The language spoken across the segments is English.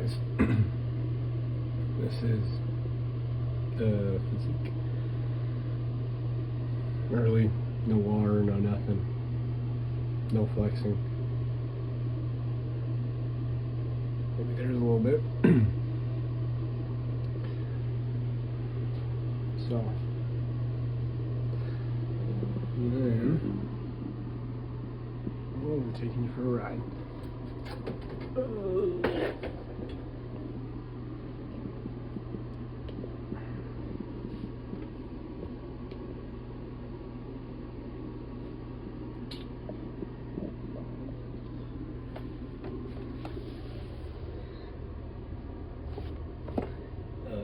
guys. This is the physique. Early, no water, no nothing, no flexing. Maybe there's a little bit. So, and then I'm taking you for a ride.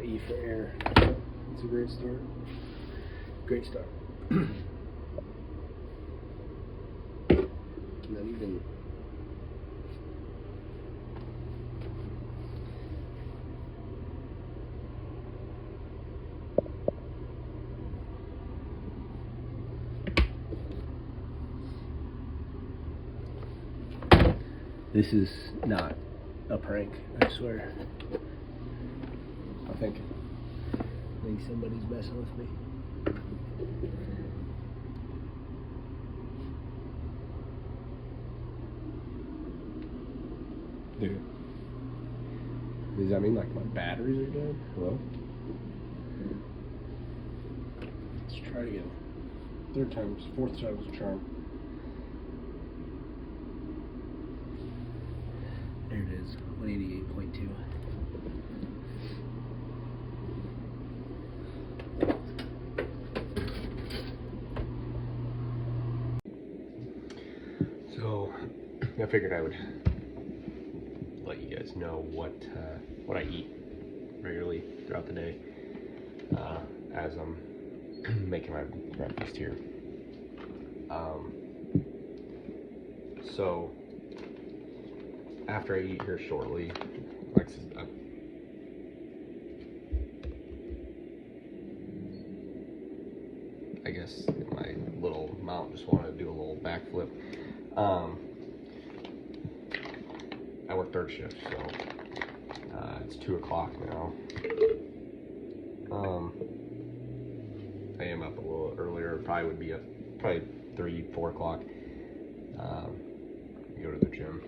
E for air. It's a great start. Great start. And then even this is not a prank, I swear. I think somebody's messing with me. Dude, does that mean like my batteries are dead? Hello? Let's try it again. Fourth time's a charm. There it is, 188.2. So, I figured I would let you guys know what I eat regularly throughout the day as I'm making my breakfast here. So after I eat here shortly, like I guess my little mount just wanted to do a little backflip. I work third shift, so it's 2 o'clock now. I am up a little earlier. Probably would be up probably 3, 4 o'clock. Go to the gym.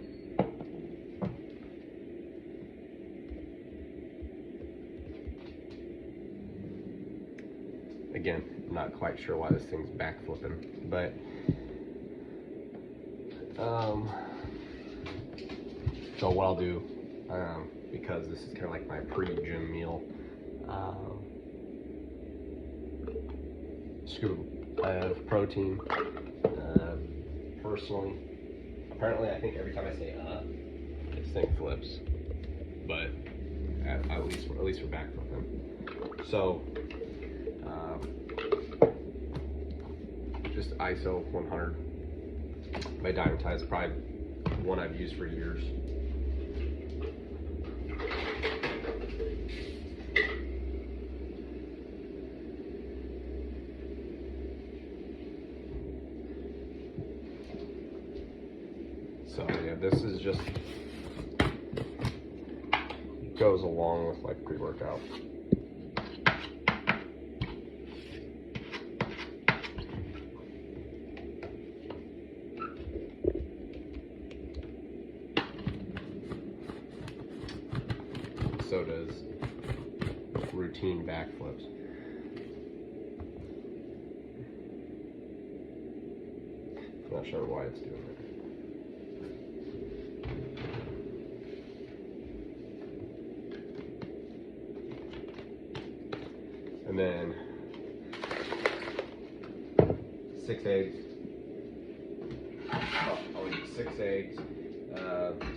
Again, I'm not quite sure why this thing's backflipping, but so what I'll do, because this is kind of like my pre-gym meal, scoop of protein. Personally, apparently I think every time I say this thing flips, but at least we're backflipping. So just ISO 100. My diamond tie is probably one I've used for years. So yeah, this is just goes along with like pre-workout. So does routine backflips. I'm not sure why it's doing it. And then 6 eggs. I'll eat 6 eggs.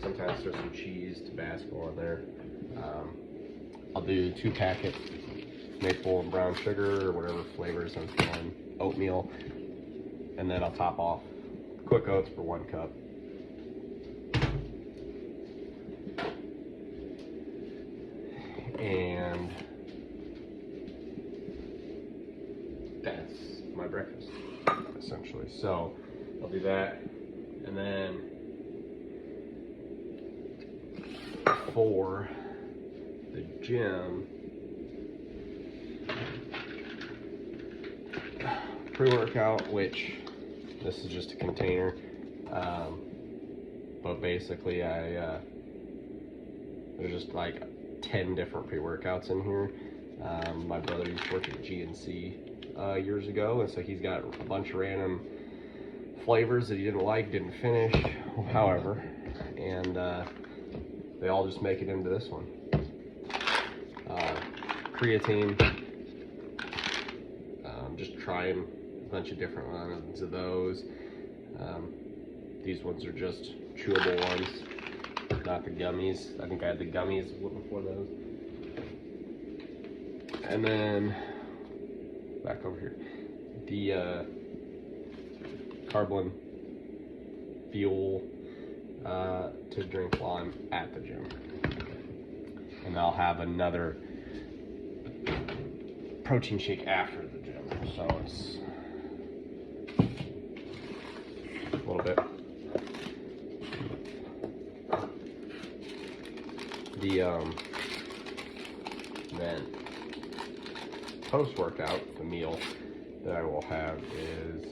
Sometimes throw some cheese, Tabasco on there. I'll do 2 packets maple and brown sugar or whatever flavors I'm feeling, oatmeal, and then I'll top off quick oats for 1 cup. And that's my breakfast, essentially. So I'll do that, and then for the gym, pre-workout, which this is just a container, but basically there's just like 10 different pre-workouts in here. My brother used to work at GNC years ago, and so he's got a bunch of random flavors that he didn't finish, however, and they all just make it into this one. Creatine, just trying a bunch of different ones of those. These ones are just chewable ones, not the gummies. I think I had the gummies before those. And then back over here, the Carbon Fuel to drink while I'm at the gym. And I'll have another protein shake after the gym. So it's a little bit. Then post-workout, the meal that I will have is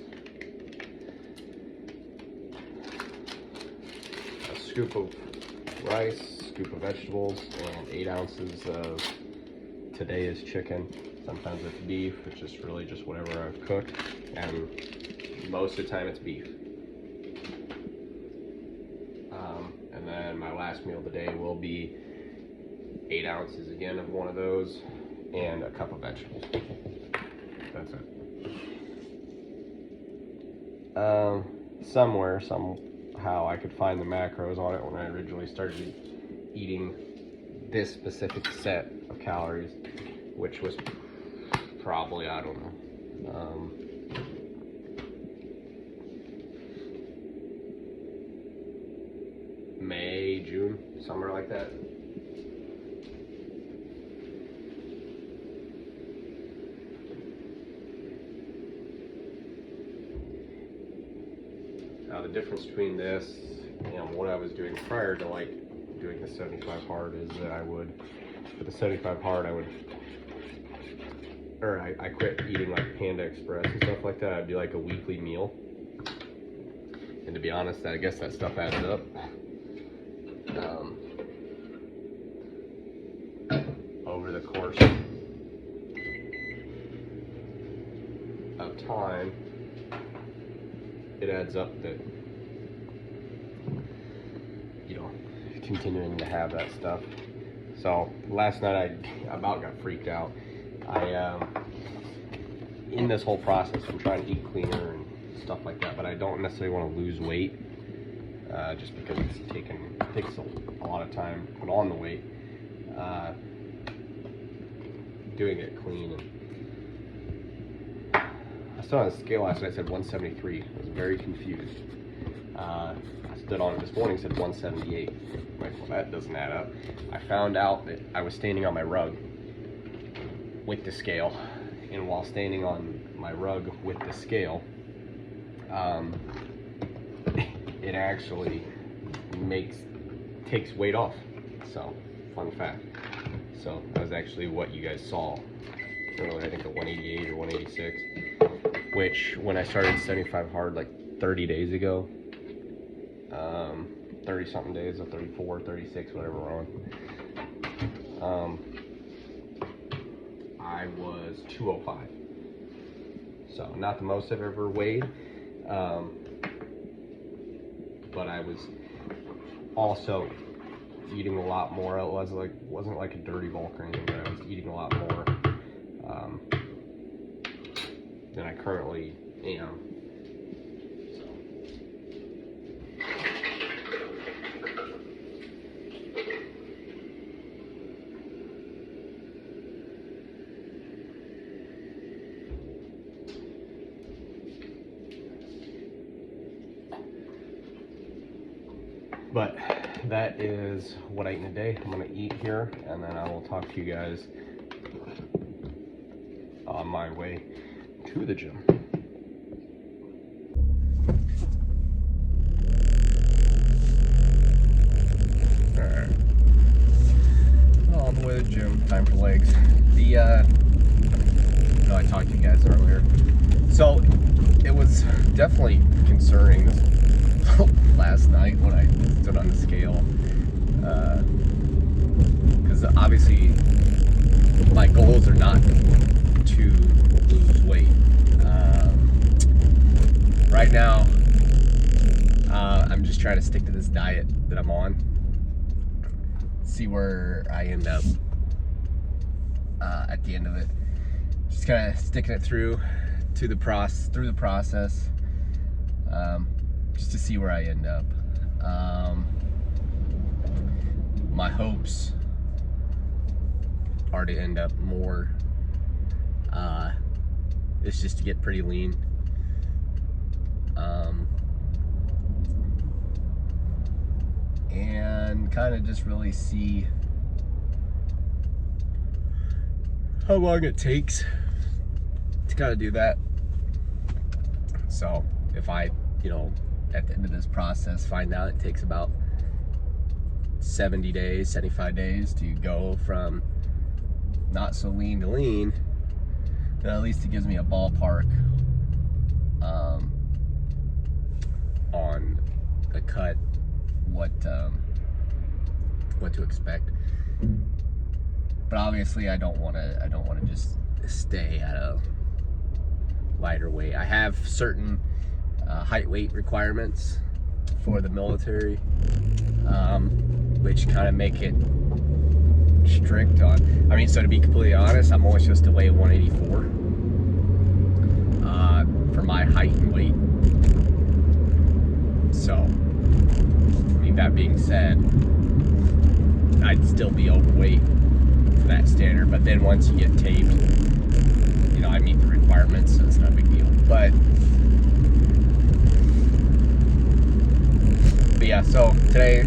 a scoop of rice, scoop of vegetables, and 8 ounces of, today is chicken. Sometimes it's beef. It's just really just whatever I've cooked, and most of the time it's beef. And then my last meal of the day will be 8 ounces again of one of those, and a cup of vegetables. That's it. Somehow I could find the macros on it when I originally started eating this specific set of calories, which was probably, I don't know, May, June, somewhere like that. Now the difference between this and what I was doing prior to like doing the 75 hard is that I would, for the 75 hard, I quit eating like Panda Express and stuff like that. I'd do like a weekly meal. And to be honest, I guess that stuff adds up. Over the course of time, it adds up that, you know, continuing to have that stuff. So last night I about got freaked out. In this whole process, I'm trying to eat cleaner and stuff like that, but I don't necessarily want to lose weight, just because it takes a lot of time to put on the weight. Doing it clean, and I stood on a scale last night, it said 173. I was very confused. I stood on it this morning, said 178. I'm like, well, that doesn't add up. I found out that I was standing on my rug with the scale, and while standing on my rug with the scale, it actually takes weight off. So, fun fact. So that was actually what you guys saw earlier, I think at 188 or 186, which when I started 75 hard like 30 days ago, 30 something days, or 34, 36, whatever we're on, I was 205. So not the most I've ever weighed, but I was also eating a lot more. It wasn't like a dirty bulk or anything, but I was eating a lot more than I currently am. But that is what I eat in a day. I'm going to eat here, and then I will talk to you guys on my way to the gym. Alright. On the way to the the gym, time for legs. No, I talked to you guys earlier. So it was definitely concerning this last night when I stood on the scale. Because obviously my goals are not to lose weight. Right now, I'm just trying to stick to this diet that I'm on. See where I end up at the end of it. Just kind of sticking it through the process, just to see where I end up. My hopes are to end up more. It's just to get pretty lean. And kind of just really see how long it takes to kind of do that. So if I, at the end of this process find out it takes about 70 days, 75 days to go from not so lean to lean, then at least it gives me a ballpark on a cut, what to expect. But obviously I don't want to just stay at a lighter weight. I have certain height weight requirements for the military, which kind of make it strict on. So to be completely honest, I'm always supposed to weigh 184 for my height and weight. So, that being said, I'd still be overweight for that standard. But then once you get taped, I meet the requirements, so it's not a big deal. But yeah, so today,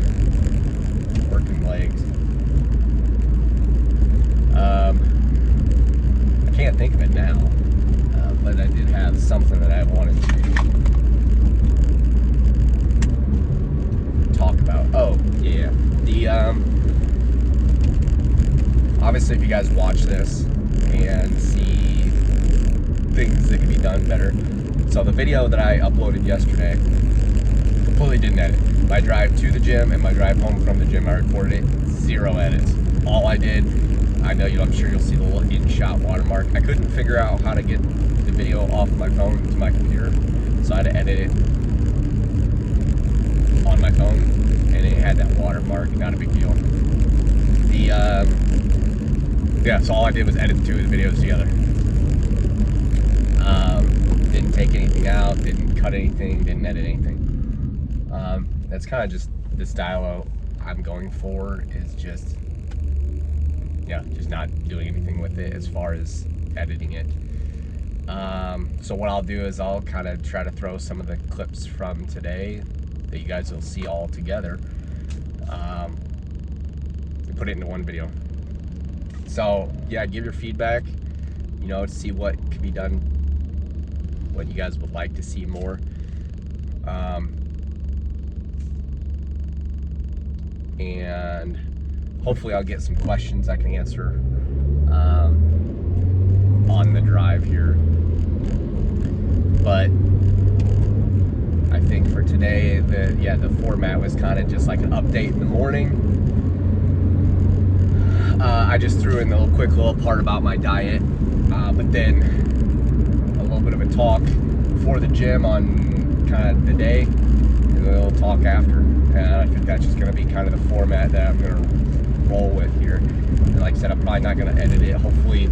working legs. I can't think of it now, but I did have something that I wanted to talk about. Oh, yeah. Obviously, if you guys watch this and see things that can be done better. So the video that I uploaded yesterday, completely didn't edit. My drive to the gym and my drive home from the gym, I recorded it, 0 edits. All I did, I'm sure you'll see the little in-shot watermark. I couldn't figure out how to get the video off my phone to my computer, so I had to edit it on my phone, and it had that watermark. Not a big deal. So all I did was edit the two of the videos together. Didn't take anything out, didn't cut anything, didn't edit anything. That's kind of just the style I'm going for, is just not doing anything with it as far as editing it. So what I'll do is I'll kind of try to throw some of the clips from today that you guys will see all together, and put it into one video. So yeah, give your feedback, to see what could be done, what you guys would like to see more. And hopefully I'll get some questions I can answer on the drive here. But I think for today, the format was kind of just like an update in the morning. I just threw in the quick little part about my diet, but then a little bit of a talk before the gym on kind of the day, and then a little talk after. And I think that's just going to be kind of the format that I'm going to roll with here. And like I said, I'm probably not going to edit it. Hopefully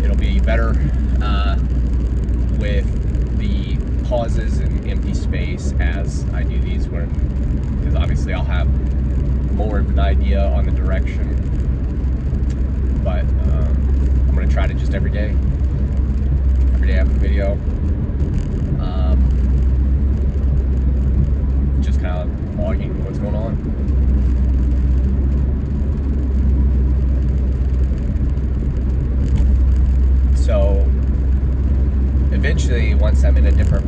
it'll be better with the pauses and empty space as I do these, because obviously I'll have more of an idea on the direction. But I'm going to try to just every day have a video, just kind of logging what's going on. So eventually, once I'm in a different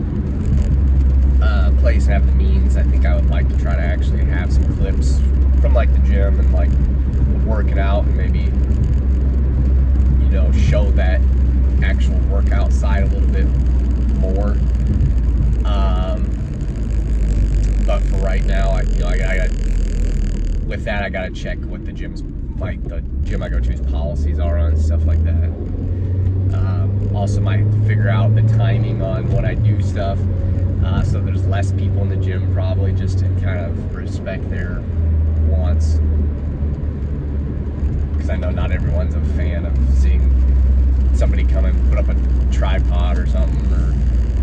place and have the means, I think I would like to try to actually have some clips from like the gym and like working out, and maybe you know, show that actual workout side a little bit more. But for right now, I got with that, I gotta check what the gym I go to's policies are on stuff like that. Also might have to figure out the timing on when I do stuff, so there's less people in the gym probably, just to kind of respect their wants. Because I know not everyone's a fan of seeing somebody come and put up a tripod or something, or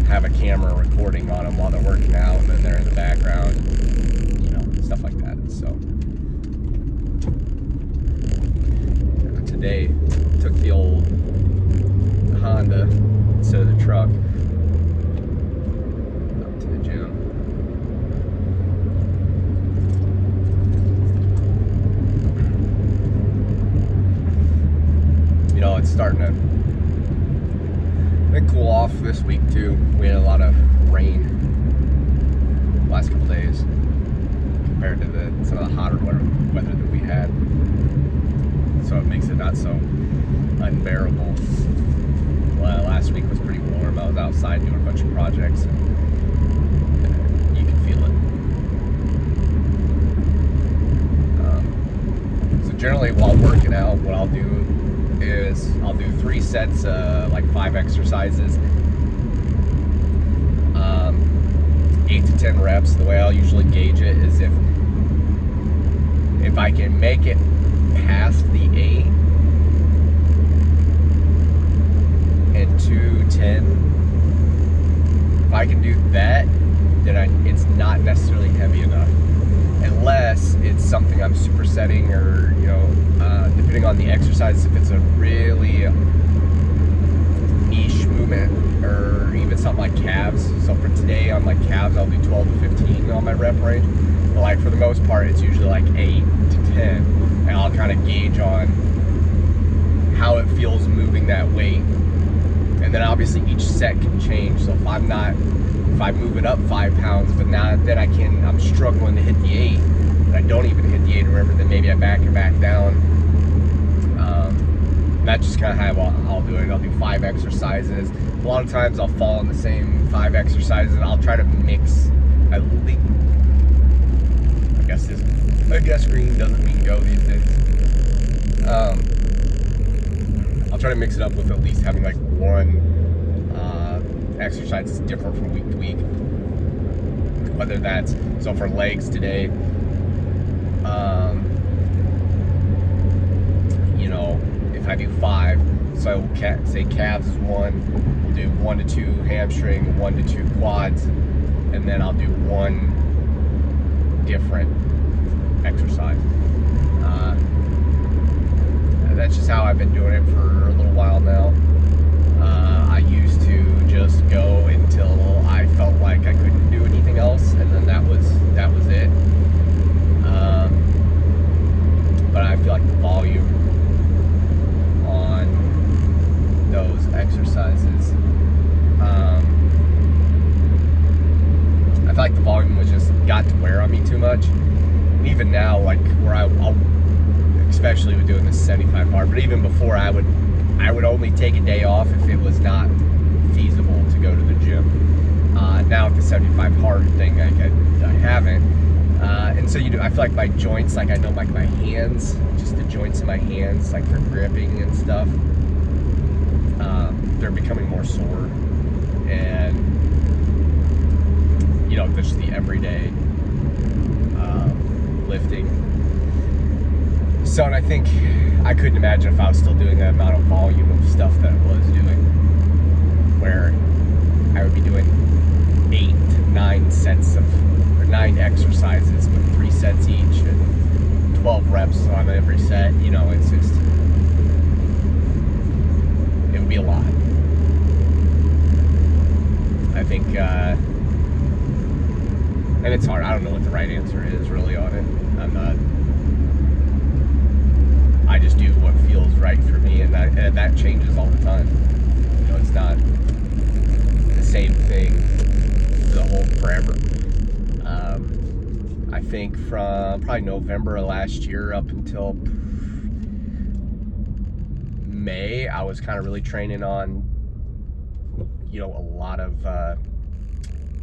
have a camera recording on them while they're working out, and then they're in the background, you know, stuff like that. So today took the old Honda instead of the truck up to the gym. You know, it's starting to cool off this week too. We had a lot of rain last couple days compared to some of the hotter weather that we had, so it makes it not so unbearable. Well, last week was pretty warm. I was outside doing a bunch of projects, and you can feel it. So generally while working out, what I'll do is I'll do 3 sets, like 5 exercises, 8 to 10 reps. The way I'll usually gauge it is if I can make it past the 8 and 2-10, if I can do that, then it's not necessarily heavy enough, unless it's something I'm supersetting, or, you know, depending on the exercise, if it's a really niche movement, or even something like calves. So for today on like calves, I'll do 12 to 15 on my rep range, but like for the most part, it's usually like 8 to 10, and I'll kind of gauge on how it feels moving that weight. And then obviously each set can change. So if I move it up 5 pounds, but now then I'm struggling to hit the 8, and I don't even hit the 8 or whatever, then maybe I back it back down. That's just kind of how I'll do it. I'll do 5 exercises. A lot of times I'll fall in the same 5 exercises, and I'll try to mix at least. I guess green doesn't mean go these days. I'll try to mix it up with at least having like 1 exercise that's different from week to week. Whether that's, so for legs today, you know, if I do 5, so I will say calves is 1, we'll do 1 to 2 hamstring, 1 to 2 quads, and then I'll do 1 different exercise. That's just how I've been doing it for a little while now. I used to just go until I felt like I couldn't do anything else, and then that was it. But I feel like the volume on those exercises, I feel like the volume got to wear on me too much. And even now, like where I'll especially with doing this 75 hard, but even before, I would only take a day off if it was not feasible to go to the gym. Now with the 75 hard thing, I haven't, and so I feel like my joints, like I know like my hands, just the joints in my hands, like for gripping and stuff, they're becoming more sore, and you know, just the everyday lifting. So, and I think I couldn't imagine if I was still doing that amount of volume of stuff that I was doing, where I would be doing 8 to 9 sets or 9 exercises with 3 sets each and 12 reps on every set. You know, it's just, it would be a lot. I think, and it's hard. I don't know what the right answer is really on it. I just do what feels right for me, and that changes all the time. You know, it's not the same thing the whole forever. I think from probably November of last year up until May, I was kind of really training on, you know, a lot of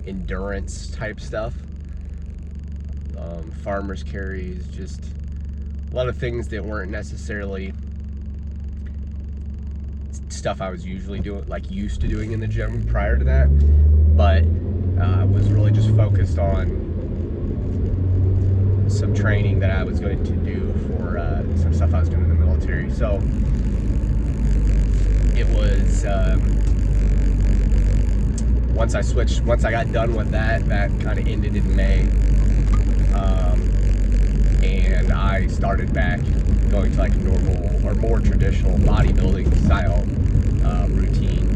endurance type stuff, farmer's carries, just a lot of things that weren't necessarily stuff I was usually doing, like used to doing in the gym prior to that, but was really just focused on some training that I was going to do for some stuff I was doing in the military. So it was once I got done with that kind of ended in May, and I started back going to like a normal or more traditional bodybuilding style routine,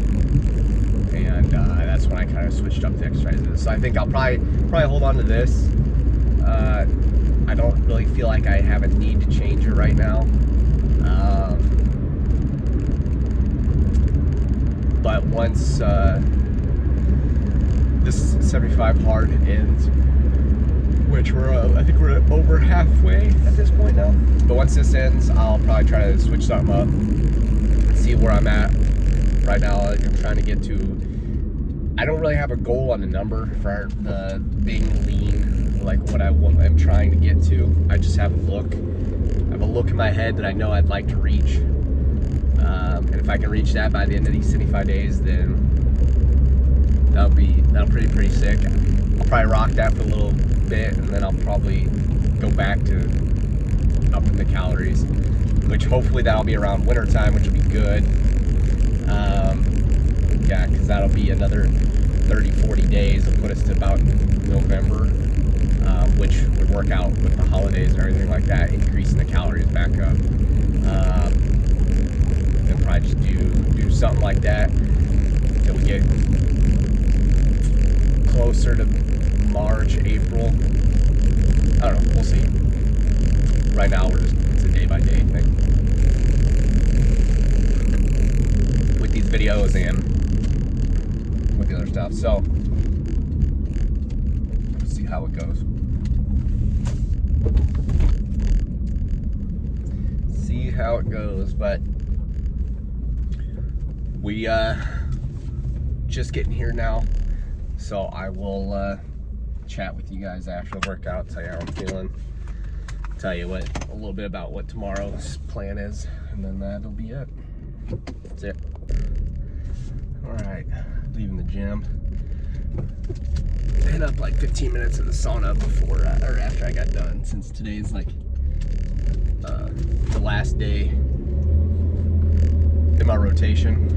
and that's when I kind of switched up the exercises. So I think I'll probably hold on to this. I don't really feel like I have a need to change it right now. But once this 75 hard ends, which I think we're over halfway at this point now. But once this ends, I'll probably try to switch something up, see where I'm at. Right now, I'm trying to get to, I don't really have a goal on the number for the being lean, like what I'm trying to get to. I just have a look. I have a look in my head that I know I'd like to reach. And if I can reach that by the end of these 75 days, then that'll be pretty sick. I'll probably rock that for a little bit, and then I'll probably go back to upping the calories, which hopefully that'll be around winter time, which will be good. Yeah, because that'll be another 30-40 days. It'll put us to about November, which would work out with the holidays or anything like that, increasing the calories back up. Then probably just do something like that until we get closer to March, April. I don't know, we'll see. Right now it's a day-by-day thing with these videos and with the other stuff. So we'll see how it goes. See how it goes, but we just getting here now. So I will chat with you guys after the workout, tell you how I'm feeling, tell you a little bit about what tomorrow's plan is, and then that'll be it. That's it. All right, leaving the gym. Hit up like 15 minutes in the sauna before or after I got done, since today's like the last day in my rotation.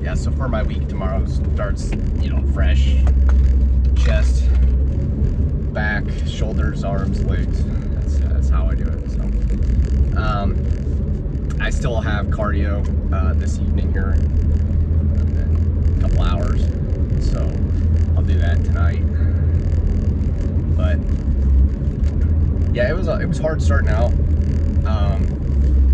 Yeah, so for my week tomorrow starts, you know, fresh, chest, back, shoulders, arms, legs. That's how I do it. So I still have cardio this evening here in a couple hours, so I'll do that tonight. But yeah, it was hard starting out.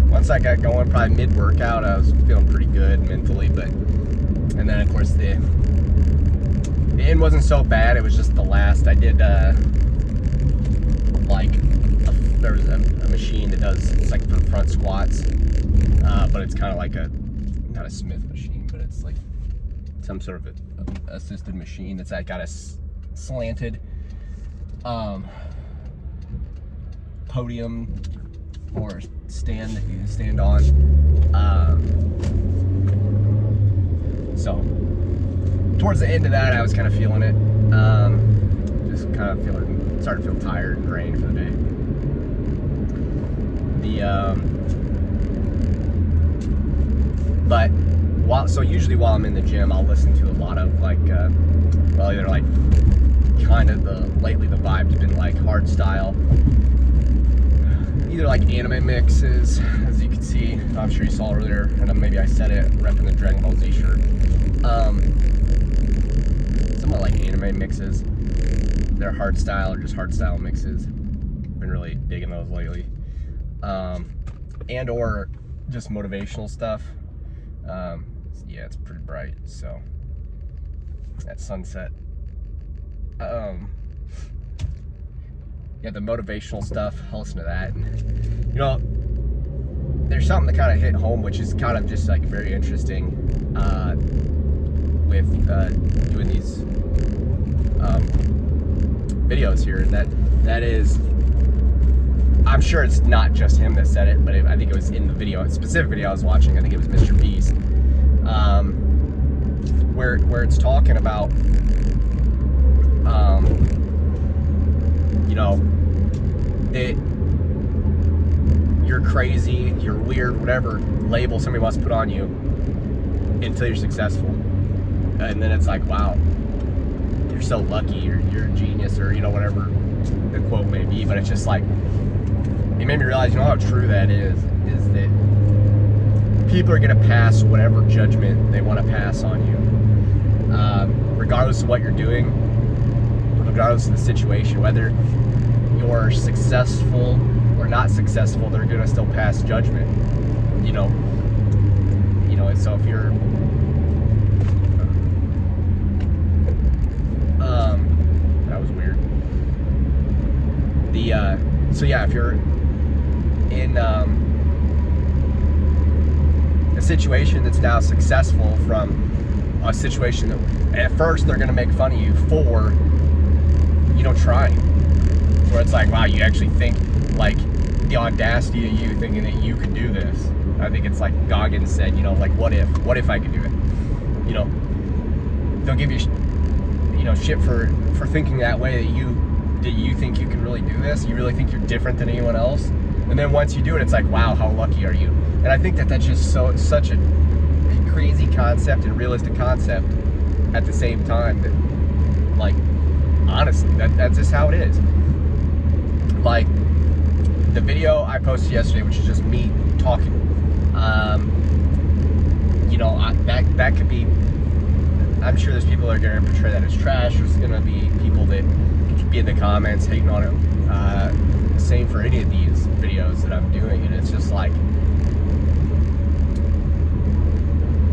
Once I got going, probably mid-workout, I was feeling pretty good mentally, and then of course the end wasn't so bad. It was just the last. I did there was a machine that does, it's like for front squats, but it's kind of like not a Smith machine, but it's like some sort of assisted machine that's got a slanted podium or stand that you can stand on. So towards the end of that, I was kind of feeling it. Just kind of started to feel tired and drained for the day. But usually while I'm in the gym, I'll listen to a lot of like, either like lately the vibe's been like hard style, either like anime mixes, as you can see. I'm sure you saw earlier, and maybe I said it, repping the Dragon Ball Z shirt. Somewhat like anime mixes. They're hard style or just hard style mixes. Been really digging those lately. And or just motivational stuff. Yeah, it's pretty bright, so that sunset Yeah, the motivational stuff, I'll listen to that. And, you know, there's something that kind of hit home, which is kind of just like very interesting with doing these videos here. And that is, I'm sure it's not just him that said it, but I think it was in the video, a specific video I was watching. I think it was Mr. Beast, where it's talking about, you know, you're crazy, you're weird, whatever label somebody wants to put on you until you're successful. And then it's like, wow, you're so lucky, you're a genius, or, you know, whatever the quote may be. But it's just like, it made me realize, you know, how true that is that people are going to pass whatever judgment they want to pass on you, regardless of what you're doing, regardless of the situation, whether you're successful or not successful, they're going to still pass judgment, you know, so if you're, that was weird. So yeah, if you're in a situation that's now successful from a situation that at first they're going to make fun of you for, you know, trying, where it's like, wow, you actually think, like, the audacity of you thinking that you could do this. I think it's like Goggins said, you know, like, what if I could do it? You know, they'll give you, you know, shit for thinking that way, that you think you can really do this, you really think you're different than anyone else. And then once you do it, it's like, wow, how lucky are you? And I think that's just such a crazy concept and realistic concept at the same time, that, like, honestly, that's just how it is. Like the video I posted yesterday, which is just me talking, you know, that could be, I'm sure there's people that are going to portray that as trash. There's going to be people that be in the comments hating on it. Same for any of these videos that I'm doing, and it's just like,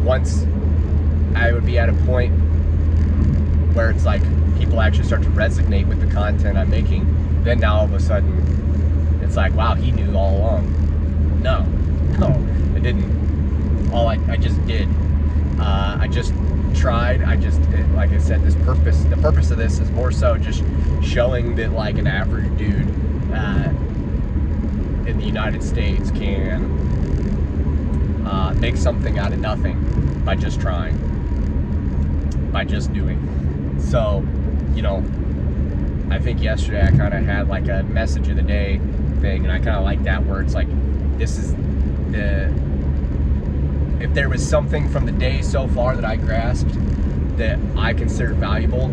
once I would be at a point where it's like people actually start to resonate with the content I'm making, then now all of a sudden it's like, wow, he knew all along. No, I didn't. I just did. I just tried. Like I said, the purpose of this is more so just showing that, like, an average dude in the United States can make something out of nothing by just trying, by just doing. So, you know, I think yesterday I kind of had like a message of the day thing, and I kind of like that, where it's like, this is if there was something from the day so far that I grasped that I consider valuable,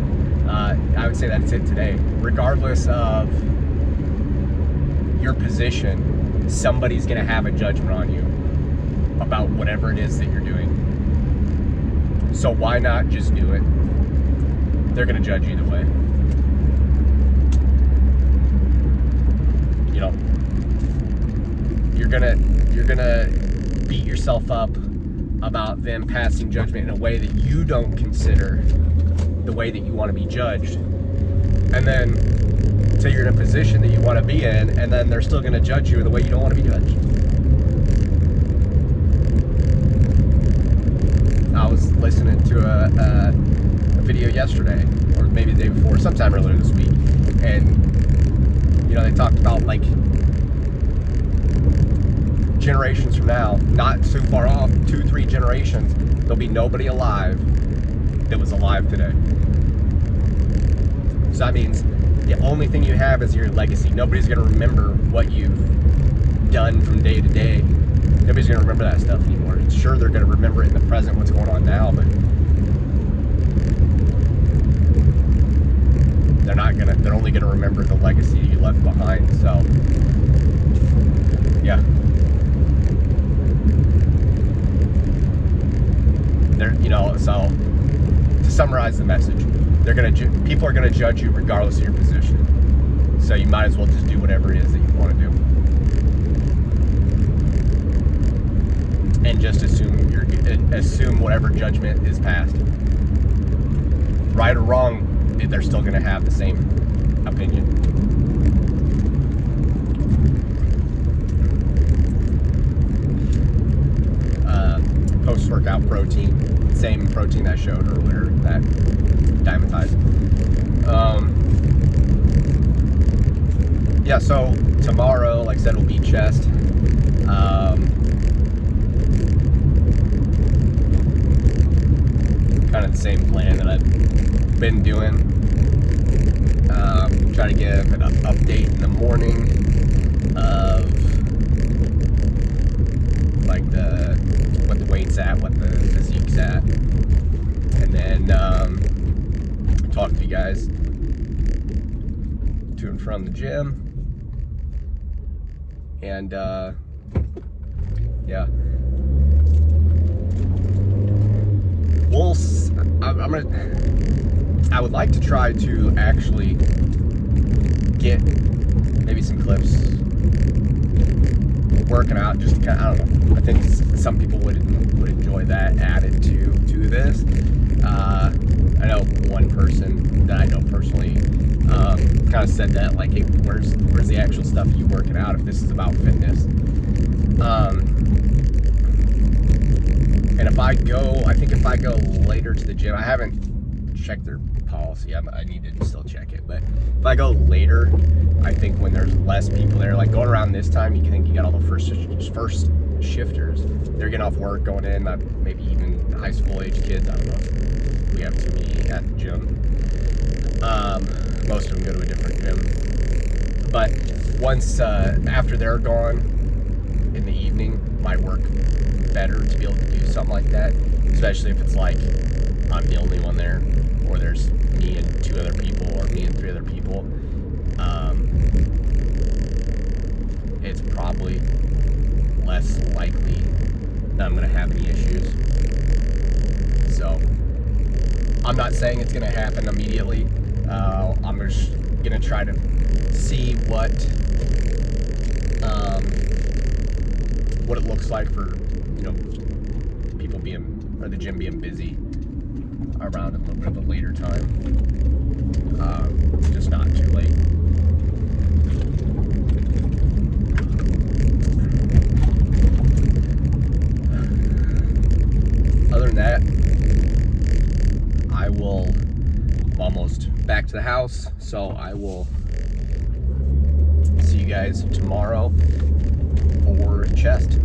I would say that's it today. Regardless of your position, somebody's gonna have a judgment on you about whatever it is that you're doing. So why not just do it? They're gonna judge either way. You know, you're gonna beat yourself up about them passing judgment in a way that you don't consider the way that you want to be judged, and then say you're in a position that you want to be in, and then they're still going to judge you in the way you don't want to be judged. I was listening to a video yesterday, or maybe the day before, sometime earlier this week, and, you know, they talked about, like, generations from now, not too far off, 2-3 generations, there'll be nobody alive that was alive today. So that means the only thing you have is your legacy. Nobody's going to remember what you've done from day to day. Nobody's going to remember that stuff anymore. Sure, they're going to remember it in the present, what's going on now, but they're only going to remember the legacy you left behind. So, yeah. You know, so to summarize the message, people are gonna judge you regardless of your position. So you might as well just do whatever it is that you want to do, and just assume whatever judgment is passed, right or wrong. they're still going to have the same opinion. Post-workout protein, same protein I showed earlier, that diamantized. Yeah, so tomorrow, like I said, will be chest. Kind of the same plan that I've been doing. Try to give an update in the morning of like what the weight's at, what the physique's at, and then talk to you guys to and from the gym. And yeah, I would like to try to actually get maybe some clips working out, just to, I don't know, I think some people would enjoy that added to this. I know one person that I know personally kind of said that, like, hey, where's the actual stuff you working out if this is about fitness? And if I go later to the gym, I haven't checked their policy. I need to still check it. But if I go later, I think when there's less people there, like going around this time, you think you got all the first shifters. They're getting off work, going in, maybe even high school age kids. I don't know. We have too many at the gym. Most of them go to a different gym. But once after they're gone in the evening, might work better to be able to do something like that, especially if it's like I'm the only one there, or there's me and 2 other people, or me and 3 other people. It's probably less likely that I'm going to have any issues. So I'm not saying it's going to happen immediately. I'm just going to try to see what it looks like for, you know, people being, or the gym being busy around a little bit of a later time. Just not too late. Other than that, I'm almost back to the house, so I will see you guys tomorrow for chest.